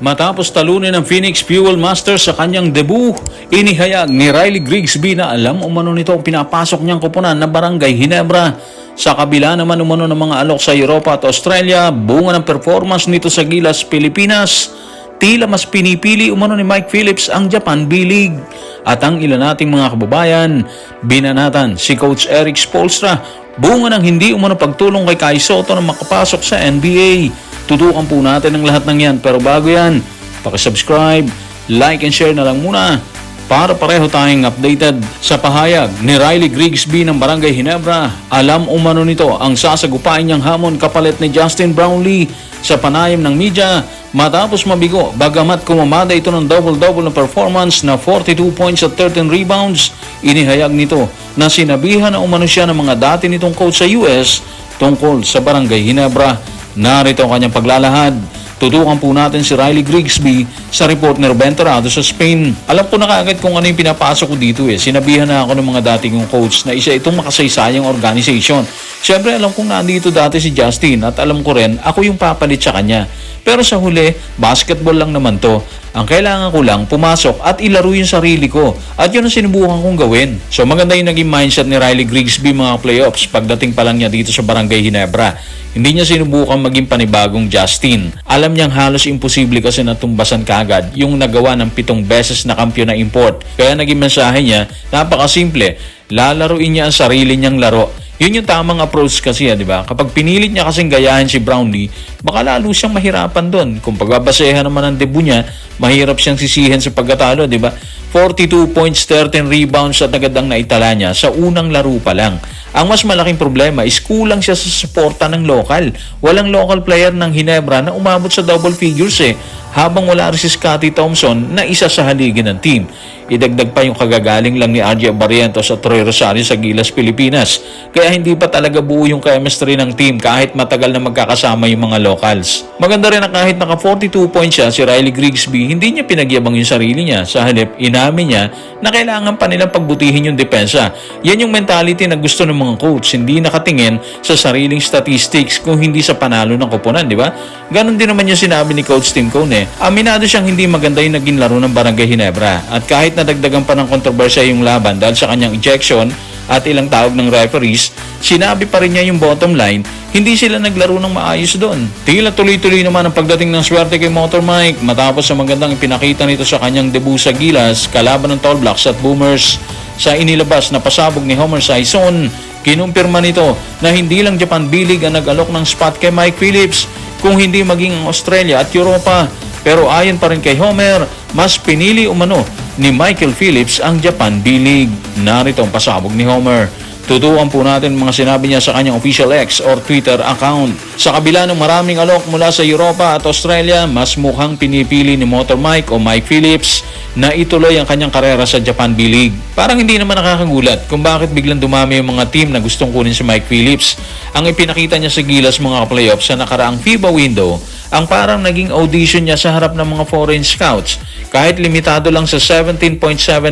Matapos talunin ng Phoenix Fuel Masters sa kanyang debut, inihayag ni Riley Grigsby na alam umano nito ang pinapasok niyang koponan na Barangay Ginebra. Sa kabila naman umano ng mga alok sa Europa at Australia, bunga ng performance nito sa Gilas, Pilipinas, tila mas pinipili umano ni Mike Phillips ang Japan B-League. At ang ilan nating mga kababayan, binanatan si Coach Eric Spoelstra, bunga ng hindi umano pagtulong kay Kai Sotto na makapasok sa NBA. Tutukan po natin ang lahat ng yan, pero bago yan, pakisubscribe, like and share na lang muna para pareho tayong updated. Sa pahayag ni Riley Grigsby ng Barangay Ginebra, alam umano nito ang sasagupain niyang hamon kapalit ni Justin Brownlee sa panayam ng media matapos mabigo. Bagamat kumamada ito ng double-double na performance na 42 points at 13 rebounds, inihayag nito na sinabihan na umano siya ng mga dati nitong coach sa US tungkol sa Barangay Ginebra. Narito ang kanyang paglalahad. Tutukan po natin si Riley Grigsby sa report ni Ruben Terrado sa Spain. Alam ko na kaagad kung ano yung pinapasok ko dito eh. Sinabihan na ako ng mga dating kong coach na isa itong makasaysayang organization. Siyempre alam kong nandito dati si Justin at alam ko rin ako yung papalit sa kanya. Pero sa huli, basketball lang naman to. Ang kailangan ko lang pumasok at ilaro yung sarili ko. At yun ang sinubukan kong gawin. So maganda yung naging mindset ni Riley Grigsby mga playoffs pagdating pa lang niya dito sa Barangay Ginebra. Hindi niya sinubukan maging panibagong Justin. Alam niyang halos imposible kasi natumbasan kaagad yung nagawa ng 7 beses na kampiyon na import. Kaya naging mensahe niya, napakasimple, lalaruin niya ang sarili niyang laro. Yun yung tamang approach kasi, di ba? Kapag pinilit niya kasing gayahin si Brownlee, baka lalo siyang mahirapan doon. Kung pagbabasehan naman ang debut niya, mahirap siyang sisihin sa pagkatalo, di ba? 42 points, 13 rebounds at agad ang naitala niya sa unang laro pa lang. Ang mas malaking problema is kulang siya sa suporta ng local. Walang local player ng Ginebra na umabot sa double figures eh, habang wala rin si Scottie Thompson na isa sa haligi ng team. Idagdag pa yung kagagaling lang ni RJ Barrientos at Troy Rosario sa Gilas, Pilipinas. Kaya hindi pa talaga buo yung chemistry ng team kahit matagal na magkakasama yung mga locals. Maganda rin na kahit naka 42 points siya si Riley Grigsby, hindi niya pinagyabang yung sarili niya. Sa halip, inamin niya na kailangan pa nilang pagbutihin yung depensa. Yan yung mentality na gusto ng mga coach, hindi nakatingin sa sariling statistics kung hindi sa panalo ng koponan, di ba? Ganon din naman yung sinabi ni Coach Tim Cone. Aminado siyang hindi maganda yung naging laro ng Barangay Ginebra at kahit nadagdagan pa ng kontrobersya yung laban dahil sa kanyang ejection at ilang tawag ng referees, sinabi pa rin niya yung bottom line, hindi sila naglaro ng maayos doon. Tila tuloy-tuloy naman ang pagdating ng swerte kay Motor Mike matapos sa magandang ipinakita nito sa kanyang debut sa Gilas kalaban ng Tall Blacks at Boomers. Sa inilabas na pasabog ni Homer Sison, kinumpirma nito na hindi lang Japan B-League ang nag-alok ng spot kay Mike Phillips kung hindi maging ang Australia at Europa. Pero ayon pa rin kay Homer, mas pinili umano ni Michael Phillips ang Japan B-League. Narito ang pasabog ni Homer. Tutukan po natin mga sinabi niya sa kanyang official X or Twitter account. Sa kabila ng maraming alok mula sa Europa at Australia, mas mukhang pinipili ni Motor Mike o Mike Phillips na ituloy ang kanyang karera sa Japan B-League. Parang hindi naman nakakagulat kung bakit biglang dumami yung mga team na gustong kunin si Mike Phillips. Ang ipinakita niya sa Gilas mga playoffs sa nakaraang FIBA window, ang parang naging audition niya sa harap ng mga foreign scouts. Kahit limitado lang sa 17.7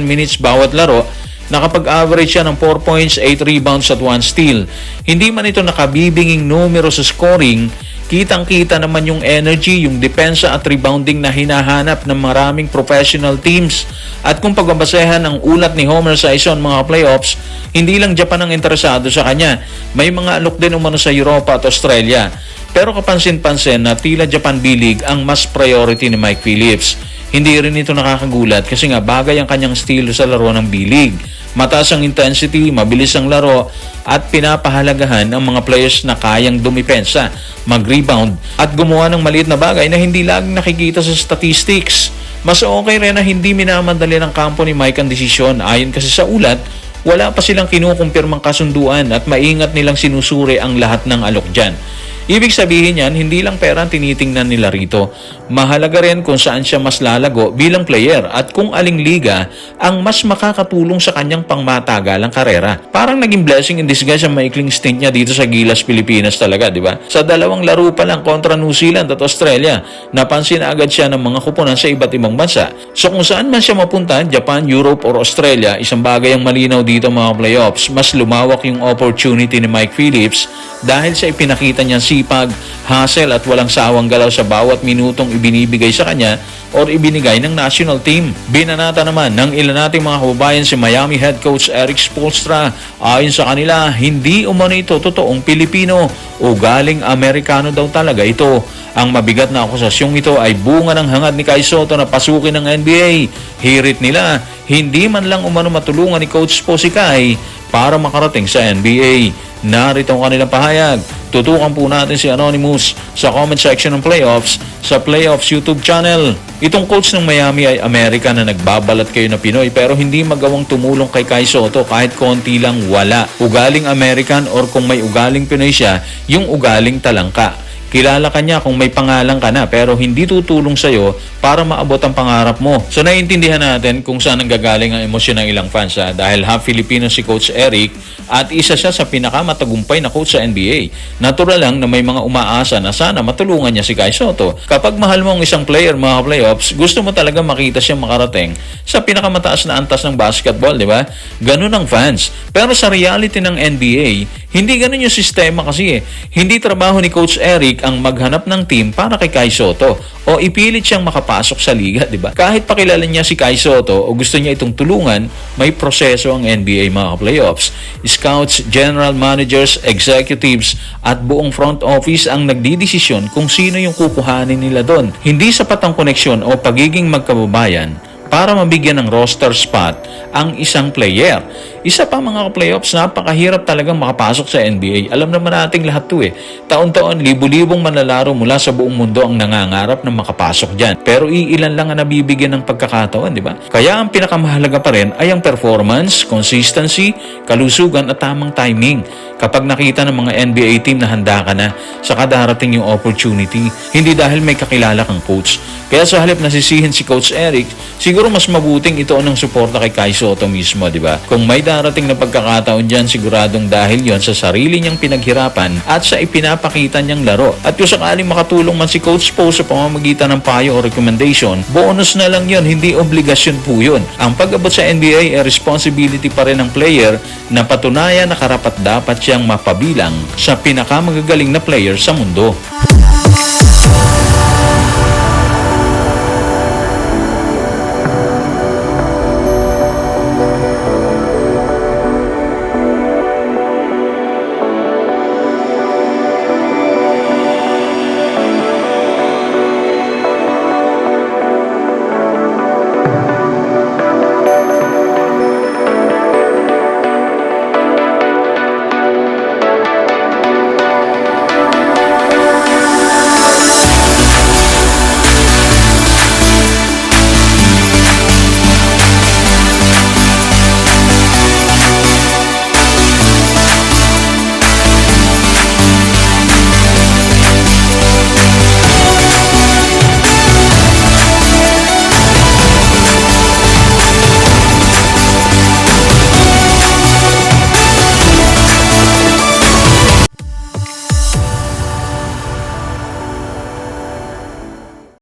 minutes bawat laro, nakapag-average siya ng 4 points, 8 rebounds at 1 steal. Hindi man ito nakabibinging numero sa scoring, kitang-kita naman yung energy, yung depensa at rebounding na hinahanap ng maraming professional teams. At kung pagbabasehan ang ulat ni Homer Sison mga playoffs, hindi lang Japan ang interesado sa kanya. May mga alok din umano sa Europa at Australia. Pero kapansin-pansin na tila Japan B-League ang mas priority ni Mike Phillips. Hindi rin ito nakakagulat kasi nga bagay ang kanyang estilo sa laro ng B-League. Mataas ang intensity, mabilis ang laro at pinapahalagahan ang mga players na kayang dumipensa, mag-rebound at gumawa ng maliit na bagay na hindi laging nakikita sa statistics. Mas okay rin na hindi minamadali ng kampo ni Mike ang desisyon. Ayon kasi sa ulat, wala pa silang kinukumpirmang kasunduan at maingat nilang sinusuri ang lahat ng alok dyan. Ibig sabihin yan, hindi lang pera ang tinitingnan nila rito. Mahalaga rin kung saan siya mas lalago bilang player at kung aling liga ang mas makakatulong sa kanyang pangmatagalang karera. Parang naging blessing in disguise ang maikling stint niya dito sa Gilas, Pilipinas talaga, di ba? Sa 2 laro pa lang kontra New Zealand at Australia, napansin agad siya ng mga kupunan sa iba't ibang bansa. So kung saan man siya mapunta, Japan, Europe or Australia, isang bagay ang malinaw dito mga playoffs, mas lumawak yung opportunity ni Mike Phillips dahil sa ipinakita niyang sipag, hustle at walang sawang galaw sa bawat minutong ibinibigay sa kanya or ibinigay ng national team. Binanata naman ng ilan nating mga kababayan si Miami head coach Eric Spoelstra. Ayon sa kanila, hindi umano ito totoong Pilipino o galing Amerikano daw talaga ito. Ang mabigat na akusasyong ito ay bunga ng hangad ni Kai Sotto na pasukin ng NBA. Hirit nila, hindi man lang umano matulungan ni Coach Spo si Kai para makarating sa NBA. Narito ang kanilang pahayag. Tutukan po natin si Anonymous sa comment section ng Playoffs sa Playoffs YouTube channel. Itong coach ng Miami ay Amerika na nagbabalat kayo na Pinoy pero hindi magawang tumulong kay Kai Sotto kahit konti lang wala. Ugaling American or kung may ugaling Pinoy siya, yung ugaling talangka. Kilala ka niya kung may pangalan ka na pero hindi tutulong sa'yo para maabot ang pangarap mo. So naiintindihan natin kung saan nanggagaling ang emosyon ng ilang fans dahil half Filipino si Coach Eric at isa siya sa pinakamatagumpay na coach sa NBA. Natural lang na may mga umaasa na sana matulungan niya si Kai Sotto. Kapag mahal mo ang isang player mga playoffs, gusto mo talaga makita siya makarating sa pinakamataas na antas ng basketball, di ba? Ganun ang fans. Pero sa reality ng NBA, hindi ganun yung sistema kasi Hindi trabaho ni Coach Eric ang maghanap ng team para kay Kai Sotto o ipilit siyang makapasok sa liga, di ba? Kahit pakilala niya si Kai Sotto o gusto niya itong tulungan, may proseso ang NBA mga playoffs. Scouts, general managers, executives at buong front office ang nagdidesisyon kung sino yung kukuhanin nila doon. Hindi sapat ang koneksyon o pagiging magkababayan para mabigyan ng roster spot ang isang player. Isa pa mga playoffs, napakahirap talagang makapasok sa NBA. Alam naman nating lahat to Taon-taon, libu-libong manlalaro mula sa buong mundo ang nangangarap na makapasok dyan. Pero iilan lang ang nabibigyan ng pagkakataon, di ba? Kaya ang pinakamahalaga pa rin ay ang performance, consistency, kalusugan at tamang timing. Kapag nakita ng mga NBA team na handa ka na, saka darating yung opportunity. Hindi dahil may kakilala kang coach. Kaya sa halip nasisihin si Coach Eric, siguro mas mabuting ito ng suporta kay Kai Sotto mismo, di ba? Kung may darating na pagkakataon dyan, siguradong dahil yon sa sarili niyang pinaghirapan at sa ipinapakita niyang laro. At kung sakaling makatulong man si Coach Spo sa pamamagitan ng payo o recommendation, bonus na lang yon, hindi obligasyon po yun. Ang pag-abot sa NBA ay responsibility pa rin ng player na patunayan na karapat dapat siyang mapabilang sa pinakamagagaling na player sa mundo.